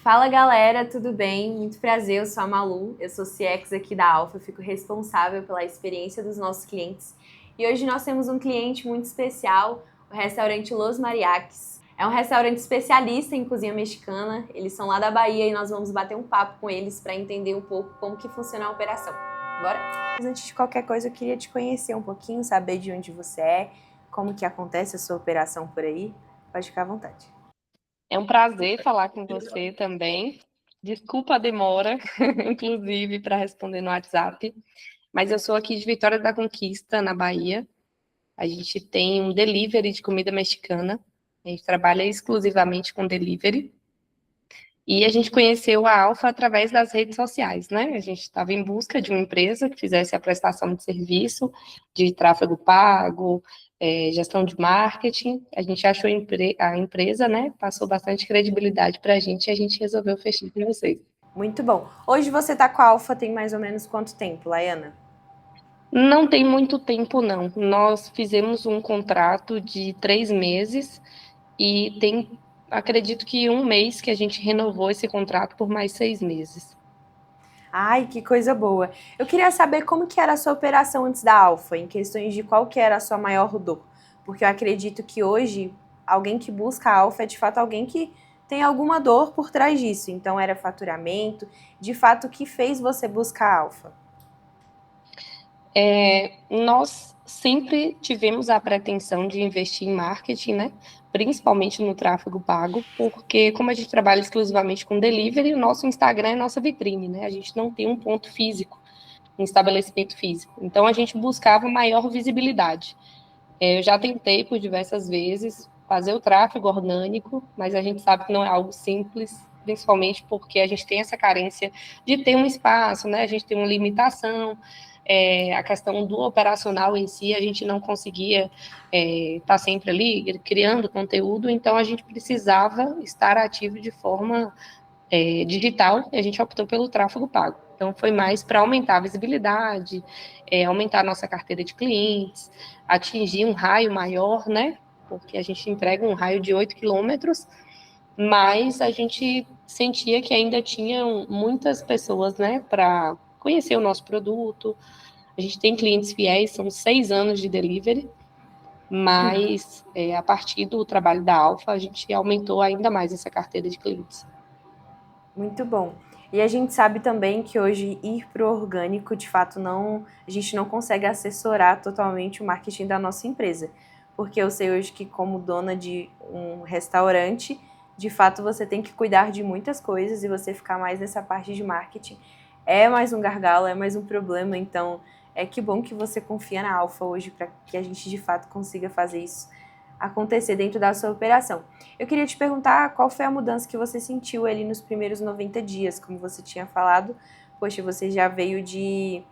Fala galera, tudo bem? Muito prazer, eu sou a Malu, eu sou CX aqui da Alfa, eu fico responsável pela experiência dos nossos clientes. E hoje nós temos um cliente muito especial, o restaurante Los Mariachis. É um restaurante especialista em cozinha mexicana, eles são lá da Bahia e nós vamos bater um papo com eles para entender um pouco como que funciona a operação. Bora? Mas antes de qualquer coisa, eu queria te conhecer um pouquinho, saber de onde você é, como que acontece a sua operação por aí. Pode ficar à vontade. É um prazer falar com você também. Desculpa a demora, inclusive, para responder no WhatsApp, mas eu sou aqui de Vitória da Conquista, na Bahia. A gente tem um delivery de comida mexicana. A gente trabalha exclusivamente com delivery. E a gente conheceu a Alfa através das redes sociais, né? A gente estava em busca de uma empresa que fizesse a prestação de serviço, de tráfego pago, gestão de marketing. A gente achou a empresa, né? Passou bastante credibilidade para a gente e a gente resolveu fechar com vocês. Muito bom. Hoje você tá com a Alfa tem mais ou menos quanto tempo, Laiana? Não tem muito tempo, não. Nós fizemos um contrato de 3 meses e tem, acredito que um mês que a gente renovou esse contrato por mais 6 meses. Ai, que coisa boa. Eu queria saber como que era a sua operação antes da Alfa, em questões de qual que era a sua maior dor. Porque eu acredito que hoje, alguém que busca a Alfa é de fato alguém que tem alguma dor por trás disso. Então era faturamento. De fato, o que fez você buscar a Alfa? Nós sempre tivemos a pretensão de investir em marketing, né? Principalmente no tráfego pago, porque como a gente trabalha exclusivamente com delivery, o nosso Instagram é nossa vitrine, né? A gente não tem um ponto físico, um estabelecimento físico. Então a gente buscava maior visibilidade. Eu já tentei por diversas vezes fazer o tráfego orgânico, mas a gente sabe que não é algo simples, principalmente porque a gente tem essa carência de ter um espaço, né? A gente tem uma limitação, a questão do operacional em si, a gente não conseguia estar sempre ali criando conteúdo, então a gente precisava estar ativo de forma digital e a gente optou pelo tráfego pago. Então, foi mais para aumentar a visibilidade, aumentar a nossa carteira de clientes, atingir um raio maior, né? Porque a gente entrega um raio de 8 quilômetros, mas a gente sentia que ainda tinham muitas pessoas, né, para conhecer o nosso produto. A gente tem clientes fiéis, são 6 anos de delivery, mas a partir do trabalho da Alfa, a gente aumentou ainda mais essa carteira de clientes. Muito bom. E a gente sabe também que hoje ir para o orgânico, de fato, a gente não consegue assessorar totalmente o marketing da nossa empresa. Porque eu sei hoje que, como dona de um restaurante, de fato você tem que cuidar de muitas coisas e você ficar mais nessa parte de marketing é mais um gargalo, é mais um problema. Então, que bom que você confia na Alfa hoje para que a gente de fato consiga fazer isso acontecer dentro da sua operação. Eu queria te perguntar qual foi a mudança que você sentiu ali nos primeiros 90 dias, como você tinha falado. Poxa, você já veio de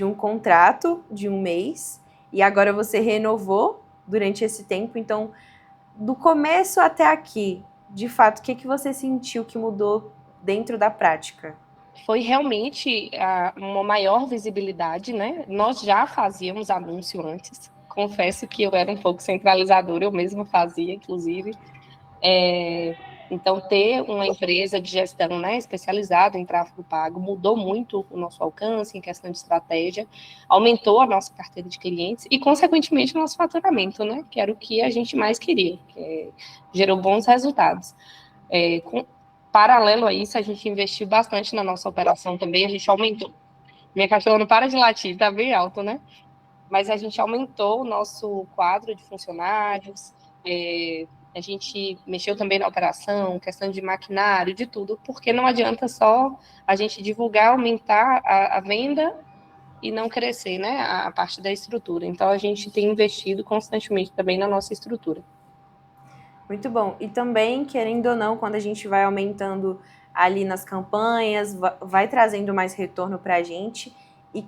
um contrato de um mês e agora você renovou durante esse tempo. Então, do começo até aqui, de fato, o que, que você sentiu que mudou dentro da prática? Foi realmente uma maior visibilidade, né? Nós já fazíamos anúncio antes. Confesso que eu era um pouco centralizadora, eu mesma fazia, inclusive. Então, ter uma empresa de gestão, né, especializada em tráfego pago mudou muito o nosso alcance em questão de estratégia, aumentou a nossa carteira de clientes e, consequentemente, o nosso faturamento, né, que era o que a gente mais queria, gerou bons resultados. Com paralelo a isso, a gente investiu bastante na nossa operação também, a gente aumentou. Minha cachorra não para de latir, tá bem alto, né? Mas a gente aumentou o nosso quadro de funcionários, a gente mexeu também na operação, questão de maquinário, de tudo, porque não adianta só a gente divulgar, aumentar a venda e não crescer, né, a parte da estrutura. Então, a gente tem investido constantemente também na nossa estrutura. Muito bom. E também, querendo ou não, quando a gente vai aumentando ali nas campanhas, vai trazendo mais retorno para a gente. E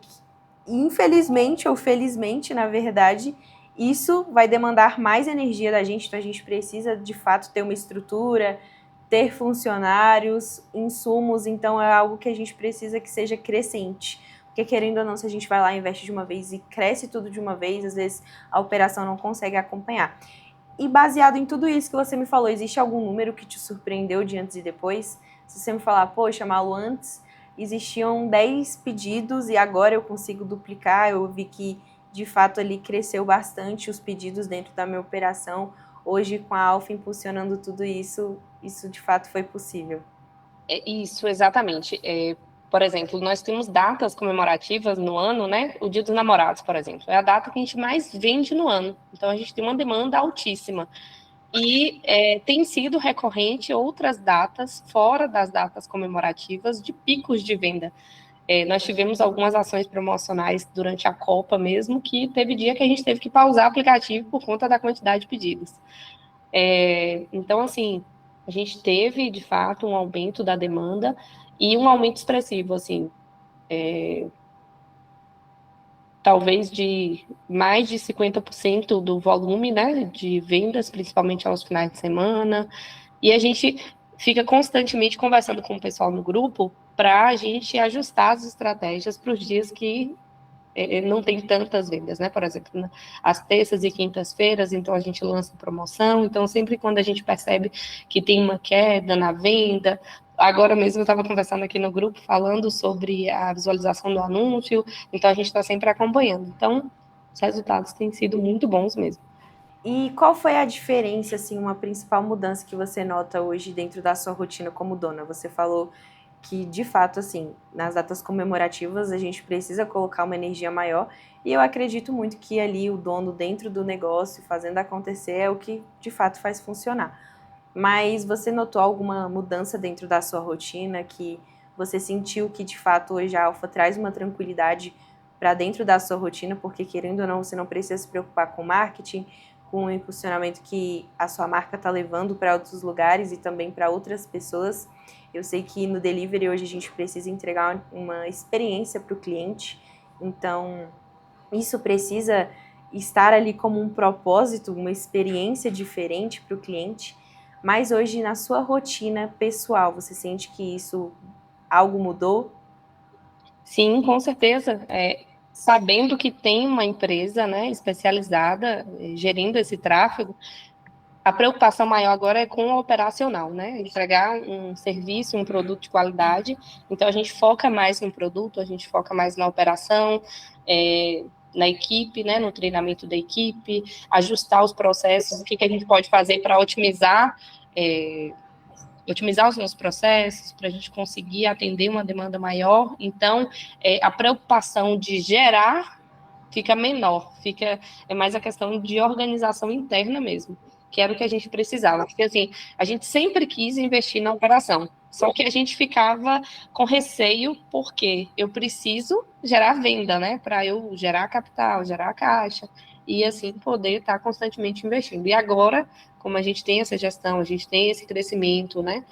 infelizmente ou felizmente, na verdade, isso vai demandar mais energia da gente. Então a gente precisa de fato ter uma estrutura, ter funcionários, insumos. Então é algo que a gente precisa que seja crescente. Porque querendo ou não, se a gente vai lá, investe de uma vez e cresce tudo de uma vez, às vezes a operação não consegue acompanhar. E baseado em tudo isso que você me falou, existe algum número que te surpreendeu de antes e depois? Se você me falar, poxa, Malu, antes existiam 10 pedidos e agora eu consigo duplicar, eu vi que de fato ali cresceu bastante os pedidos dentro da minha operação. Hoje, com a Alfa impulsionando tudo isso, isso de fato foi possível. Isso, exatamente. Por exemplo, nós temos datas comemorativas no ano, né? O Dia dos Namorados, por exemplo, é a data que a gente mais vende no ano. Então, a gente tem uma demanda altíssima. E tem sido recorrente outras datas, fora das datas comemorativas, de picos de venda. Nós tivemos algumas ações promocionais durante a Copa mesmo, que teve dia que a gente teve que pausar o aplicativo por conta da quantidade de pedidos. Então, assim, a gente teve, de fato, um aumento da demanda e um aumento expressivo, assim, talvez de mais de 50% do volume, né, de vendas, principalmente aos finais de semana. E a gente fica constantemente conversando com o pessoal no grupo para a gente ajustar as estratégias para os dias que não tem tantas vendas, né? Por exemplo, às terças e quintas-feiras, então a gente lança promoção. Então, sempre quando a gente percebe que tem uma queda na venda, agora mesmo eu estava conversando aqui no grupo falando sobre a visualização do anúncio, então a gente está sempre acompanhando. Então, os resultados têm sido muito bons mesmo. E qual foi a diferença, assim, uma principal mudança que você nota hoje dentro da sua rotina como dona? Você falou que, de fato, assim, nas datas comemorativas a gente precisa colocar uma energia maior e eu acredito muito que ali o dono dentro do negócio, fazendo acontecer, é o que, de fato, faz funcionar. Mas você notou alguma mudança dentro da sua rotina que você sentiu que, de fato, hoje a Alfa traz uma tranquilidade para dentro da sua rotina, porque, querendo ou não, você não precisa se preocupar com marketing, com o impulsionamento que a sua marca está levando para outros lugares e também para outras pessoas. Eu sei que no delivery hoje a gente precisa entregar uma experiência para o cliente, então isso precisa estar ali como um propósito, uma experiência diferente para o cliente. Mas hoje na sua rotina pessoal, você sente que isso algo mudou? Sim, com certeza. Sabendo que tem uma empresa, né, especializada gerindo esse tráfego, a preocupação maior agora é com o operacional, né? Entregar um serviço, um produto de qualidade. Então, a gente foca mais no produto, a gente foca mais na operação, na equipe, né? No treinamento da equipe, ajustar os processos, o que a gente pode fazer para otimizar os nossos processos, para a gente conseguir atender uma demanda maior. Então, a preocupação de gerar fica menor, é mais a questão de organização interna mesmo, que era o que a gente precisava. Porque, assim, a gente sempre quis investir na operação, só que a gente ficava com receio, porque eu preciso gerar venda, né, para eu gerar capital, gerar caixa, e assim poder estar constantemente investindo. E agora, como a gente tem essa gestão, a gente tem esse crescimento, né,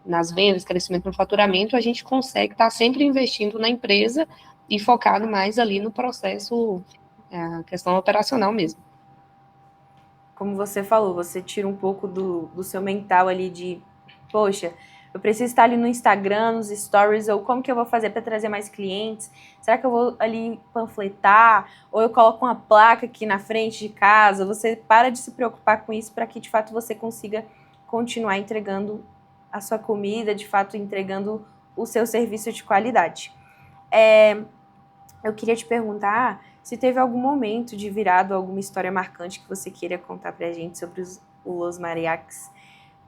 nas vendas, crescimento no faturamento, a gente consegue estar sempre investindo na empresa e focado mais ali no processo, a questão operacional mesmo. Como você falou, você tira um pouco do seu mental ali de, poxa, eu preciso estar ali no Instagram, nos stories, ou como que eu vou fazer para trazer mais clientes? Será que eu vou ali panfletar? Ou eu coloco uma placa aqui na frente de casa? Você para de se preocupar com isso para que de fato você consiga continuar entregando a sua comida, de fato entregando o seu serviço de qualidade. Eu queria te perguntar se teve algum momento de virado, alguma história marcante que você queira contar pra gente sobre o Los Mariachis.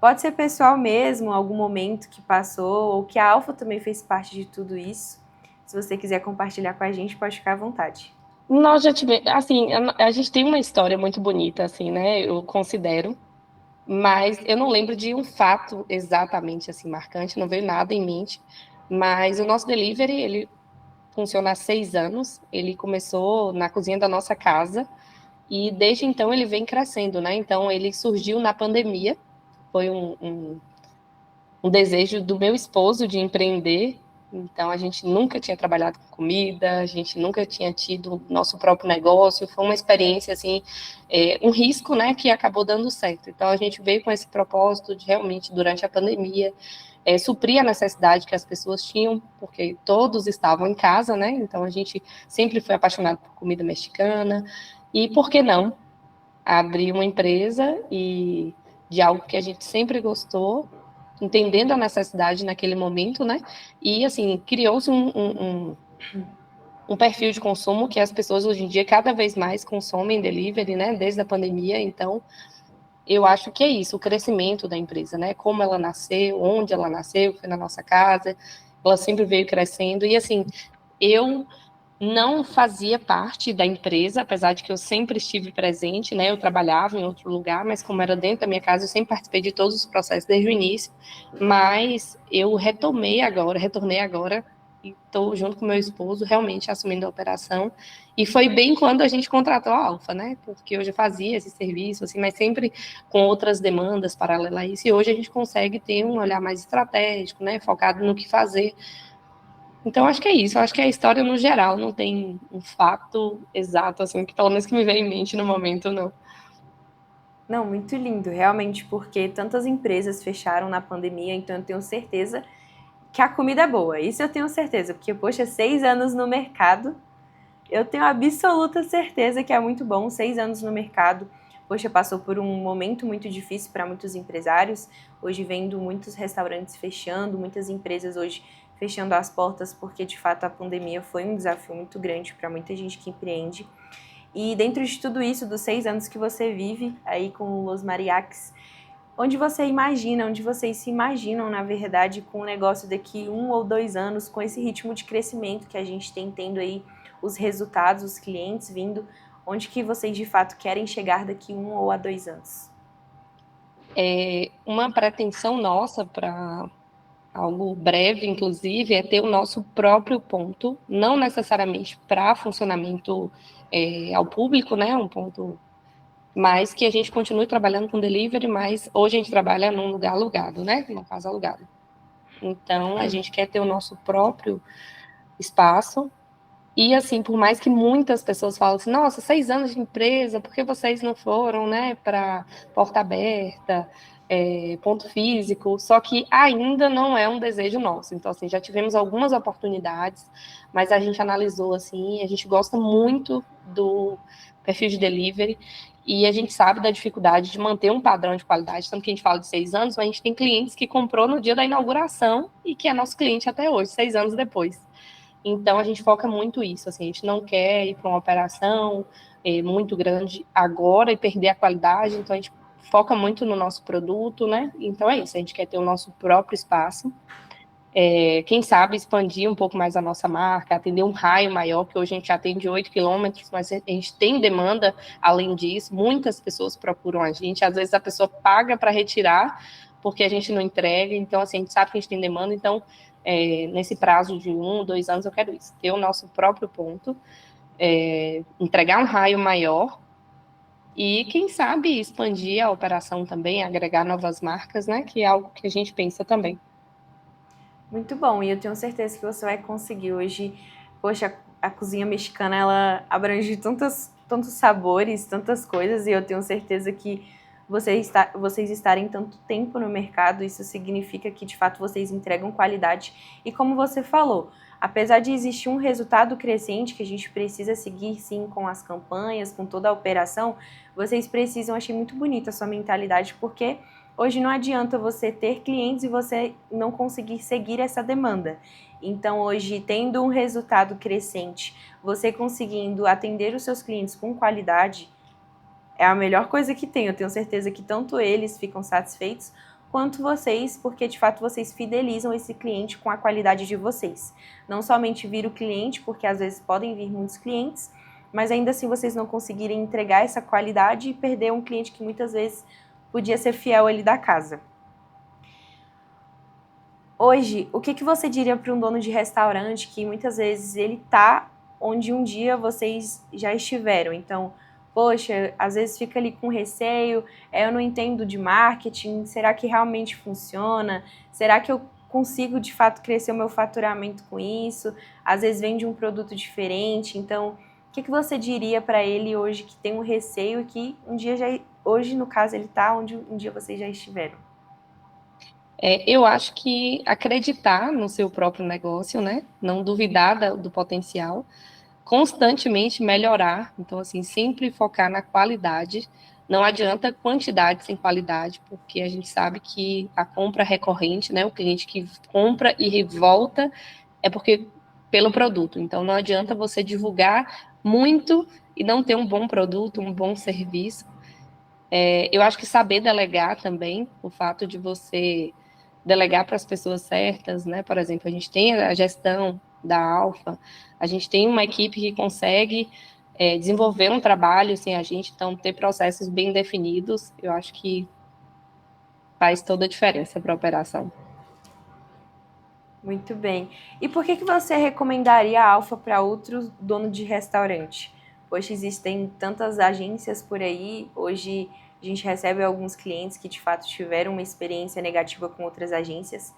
Pode ser pessoal mesmo, algum momento que passou, ou que a Alfa também fez parte de tudo isso. Se você quiser compartilhar com a gente, pode ficar à vontade. Nós já tivemos, assim, a gente tem uma história muito bonita, assim, né, eu considero, mas eu não lembro de um fato exatamente, assim, marcante, não veio nada em mente, mas o nosso delivery, ele funciona há 6 anos, ele começou na cozinha da nossa casa, e desde então ele vem crescendo, né, então ele surgiu na pandemia, foi um desejo do meu esposo de empreender. Então, a gente nunca tinha trabalhado com comida, a gente nunca tinha tido nosso próprio negócio. Foi uma experiência, assim, um risco, né, que acabou dando certo. Então, a gente veio com esse propósito de realmente, durante a pandemia, suprir a necessidade que as pessoas tinham, porque todos estavam em casa, né? Então, a gente sempre foi apaixonado por comida mexicana. E por que não abrir uma empresa e de algo que a gente sempre gostou, entendendo a necessidade naquele momento, né? E, assim, criou-se um perfil de consumo que as pessoas hoje em dia cada vez mais consomem delivery, né? Desde a pandemia. Então, eu acho que é isso, o crescimento da empresa, né? Como ela nasceu, onde ela nasceu, foi na nossa casa, ela sempre veio crescendo. E, assim, eu não fazia parte da empresa, apesar de que eu sempre estive presente, né? Eu trabalhava em outro lugar, mas como era dentro da minha casa, eu sempre participei de todos os processos desde o início. Mas eu retornei agora, e estou junto com meu esposo, realmente assumindo a operação. E foi bem quando a gente contratou a Alfa, né? Porque eu já fazia esse serviço, assim, mas sempre com outras demandas paralelas a isso. E hoje a gente consegue ter um olhar mais estratégico, né? Focado no que fazer. Então, acho que é isso. Eu acho que a história, no geral, não tem um fato exato, assim, que pelo menos que me vem em mente no momento, não. Não, muito lindo, realmente, porque tantas empresas fecharam na pandemia, então eu tenho certeza que a comida é boa. Isso eu tenho certeza, porque, poxa, 6 anos no mercado, eu tenho absoluta certeza que é muito bom. 6 anos no mercado, poxa, passou por um momento muito difícil para muitos empresários. Hoje vendo muitos restaurantes fechando, muitas empresas hoje fechando as portas, porque de fato a pandemia foi um desafio muito grande para muita gente que empreende. E dentro de tudo isso, dos 6 anos que você vive aí com o Los Mariachis, onde vocês se imaginam, na verdade, com o negócio daqui 1 ou 2 anos, com esse ritmo de crescimento que a gente tem tendo aí, os resultados, os clientes vindo, onde que vocês de fato querem chegar daqui 1 ou 2 anos? Uma pretensão nossa para algo breve, inclusive, é ter o nosso próprio ponto, não necessariamente para funcionamento ao público, né? Um ponto, mas que a gente continue trabalhando com delivery, mas hoje a gente trabalha num lugar alugado, né? Numa casa alugada. Então, a gente quer ter o nosso próprio espaço. E, assim, por mais que muitas pessoas falem assim, nossa, 6 anos de empresa, por que vocês não foram, né, para porta aberta, ponto físico? Só que ainda não é um desejo nosso. Então, assim, já tivemos algumas oportunidades, mas a gente analisou, assim, a gente gosta muito do perfil de delivery e a gente sabe da dificuldade de manter um padrão de qualidade. Tanto que a gente fala de 6 anos, mas a gente tem clientes que comprou no dia da inauguração e que é nosso cliente até hoje, 6 anos depois. Então, a gente foca muito isso, assim, a gente não quer ir para uma operação muito grande agora e perder a qualidade, então a gente foca muito no nosso produto, né? Então é isso, a gente quer ter o nosso próprio espaço, quem sabe expandir um pouco mais a nossa marca, atender um raio maior, que hoje a gente atende 8 quilômetros, mas a gente tem demanda além disso, muitas pessoas procuram a gente, às vezes a pessoa paga para retirar, porque a gente não entrega, então assim, a gente sabe que a gente tem demanda, então nesse prazo de 1, 2 anos eu quero isso, ter o nosso próprio ponto, entregar um raio maior e quem sabe expandir a operação também, agregar novas marcas, né, que é algo que a gente pensa também. Muito bom, e eu tenho certeza que você vai conseguir hoje. Poxa, a cozinha mexicana, ela abrange tantos sabores, tantas coisas, e eu tenho certeza que vocês estarem tanto tempo no mercado, isso significa que de fato vocês entregam qualidade. E como você falou, apesar de existir um resultado crescente que a gente precisa seguir sim com as campanhas, com toda a operação, vocês precisam, achei muito bonita a sua mentalidade, porque hoje não adianta você ter clientes e você não conseguir seguir essa demanda. Então, hoje, tendo um resultado crescente, você conseguindo atender os seus clientes com qualidade, é a melhor coisa que tem. Eu tenho certeza que tanto eles ficam satisfeitos, quanto vocês, porque de fato vocês fidelizam esse cliente com a qualidade de vocês. Não somente vir o cliente, porque às vezes podem vir muitos clientes, mas ainda assim vocês não conseguirem entregar essa qualidade e perder um cliente que muitas vezes podia ser fiel ali da casa. Hoje, o que você diria para um dono de restaurante que muitas vezes ele tá onde um dia vocês já estiveram? Então, poxa, às vezes fica ali com receio, eu não entendo de marketing, será que realmente funciona? Será que eu consigo de fato crescer o meu faturamento com isso? Às vezes vende um produto diferente, então o que você diria para ele hoje que tem um receio e que um dia hoje no caso ele tá onde um dia vocês já estiveram? Eu acho que acreditar no seu próprio negócio, né? Não duvidar do potencial, constantemente melhorar. Então, assim, sempre focar na qualidade, Não adianta quantidade sem qualidade, porque a gente sabe que a compra recorrente, né, o cliente que compra e volta, é porque pelo produto. Então, não adianta você divulgar muito e não ter um bom produto, um bom serviço. Eu acho que saber delegar também, o fato de você delegar para as pessoas certas, né? Por exemplo, a gente tem a gestão da Alfa, a gente tem uma equipe que consegue desenvolver um trabalho sem a gente, então ter processos bem definidos, eu acho que faz toda a diferença para a operação. Muito bem. E por que você recomendaria a Alfa para outro dono de restaurante? Hoje existem tantas agências por aí, hoje a gente recebe alguns clientes que de fato tiveram uma experiência negativa com outras agências.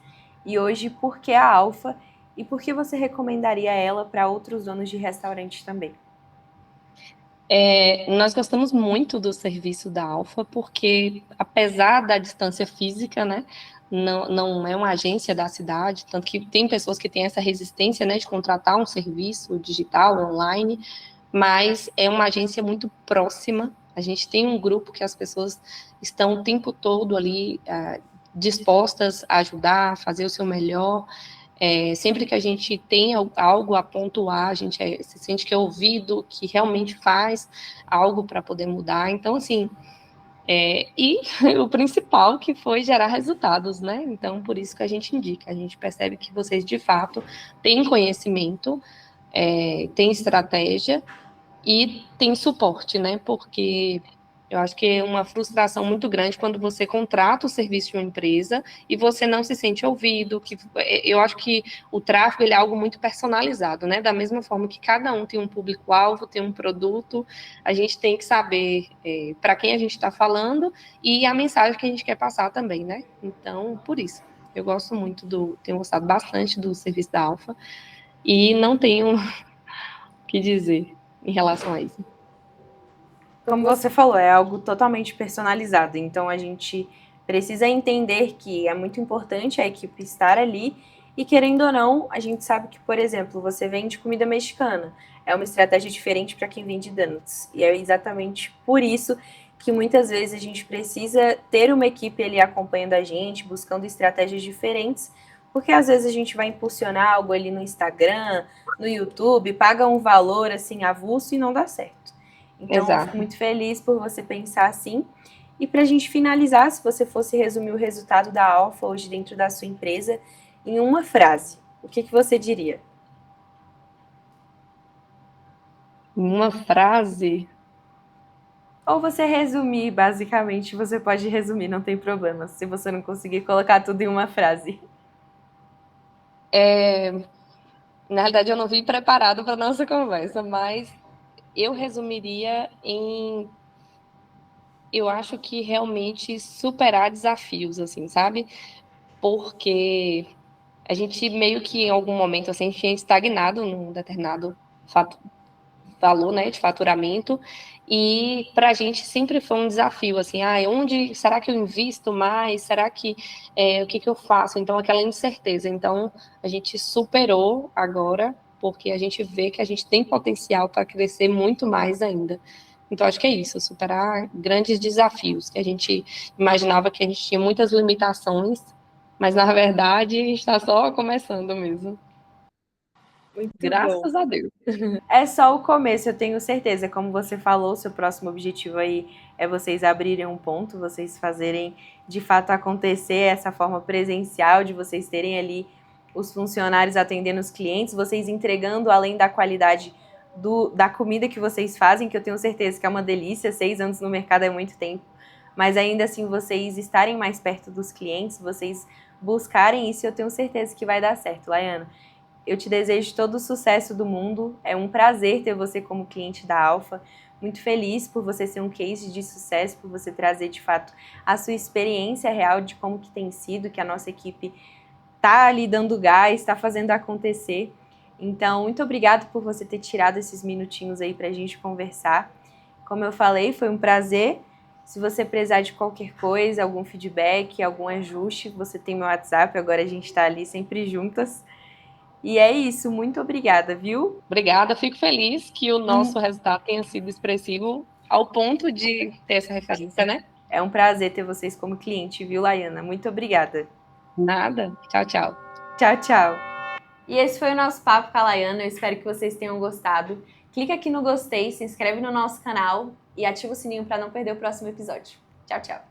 E hoje, por que a Alfa e por que você recomendaria ela para outros donos de restaurante também? Nós gostamos muito do serviço da Alfa, porque apesar da distância física, né, não é uma agência da cidade, tanto que tem pessoas que têm essa resistência, né, de contratar um serviço digital, online, mas é uma agência muito próxima. A gente tem um grupo que as pessoas estão o tempo todo ali dispostas a ajudar, a fazer o seu melhor. Sempre que a gente tem algo a pontuar, a gente se sente que é ouvido, que realmente faz algo para poder mudar. Então, assim, e o principal que foi gerar resultados, né? Então, por isso que a gente indica, a gente percebe que vocês, de fato, têm conhecimento, têm estratégia e têm suporte, né? Porque eu acho que é uma frustração muito grande quando você contrata o serviço de uma empresa e você não se sente ouvido. Eu acho que o tráfego ele é algo muito personalizado, né? Da mesma forma que cada um tem um público-alvo, tem um produto, a gente tem que saber para quem a gente está falando e a mensagem que a gente quer passar também, né? Então, por isso, eu gosto muito tenho gostado bastante do serviço da Alfa e não tenho o que dizer em relação a isso. Como você falou, é algo totalmente personalizado. Então a gente precisa entender que é muito importante a equipe estar ali. E querendo ou não, a gente sabe que, por exemplo, você vende comida mexicana. É uma estratégia diferente para quem vende donuts. E é exatamente por isso que muitas vezes a gente precisa ter uma equipe ali acompanhando a gente, buscando estratégias diferentes, porque às vezes a gente vai impulsionar algo ali no Instagram, no YouTube, paga um valor assim avulso e não dá certo. Então, eu fico Exato. muito feliz por você pensar assim. E para a gente finalizar, se você fosse resumir o resultado da Alfa hoje dentro da sua empresa em uma frase, o que você diria? Uma frase. Ou você resumir, basicamente, você pode resumir, não tem problema, se você não conseguir colocar tudo em uma frase. Na realidade, eu não vim preparado para nossa conversa, mas eu resumiria em, eu acho que realmente superar desafios, assim, sabe? Porque a gente meio que em algum momento assim, a gente tinha estagnado num determinado fato, valor, né, de faturamento, e para a gente sempre foi um desafio, assim, onde será que eu invisto mais? Será que o que eu faço? Então, aquela incerteza. Então, a gente superou agora, porque a gente vê que a gente tem potencial para crescer muito mais ainda. Então, acho que é isso, superar grandes desafios, que a gente imaginava que a gente tinha muitas limitações, mas na verdade está só começando mesmo. Muito bom. Graças a Deus. É só o começo, eu tenho certeza. Como você falou, seu próximo objetivo aí é vocês abrirem um ponto, vocês fazerem de fato acontecer essa forma presencial, de vocês terem ali os funcionários atendendo os clientes, vocês entregando além da qualidade da comida que vocês fazem, que eu tenho certeza que é uma delícia, 6 anos no mercado é muito tempo, mas ainda assim vocês estarem mais perto dos clientes, vocês buscarem isso, eu tenho certeza que vai dar certo, Laiana. Eu te desejo todo o sucesso do mundo. É um prazer ter você como cliente da Alfa. Muito feliz por você ser um case de sucesso, por você trazer de fato a sua experiência real de como que tem sido, que a nossa equipe está ali dando gás, está fazendo acontecer. Então, muito obrigado por você ter tirado esses minutinhos aí para a gente conversar. Como eu falei, foi um prazer. Se você precisar de qualquer coisa, algum feedback, algum ajuste, você tem meu WhatsApp. Agora a gente está ali sempre juntas. E é isso, muito obrigada, viu? Obrigada, fico feliz que o nosso resultado tenha sido expressivo ao ponto de ter essa referência, né? É um prazer ter vocês como cliente, viu, Laiana? Muito obrigada. Nada. Tchau, tchau. Tchau, tchau. E esse foi o nosso papo com a Laiana. Eu espero que vocês tenham gostado. Clica aqui no gostei, se inscreve no nosso canal e ativa o sininho para não perder o próximo episódio. Tchau, tchau.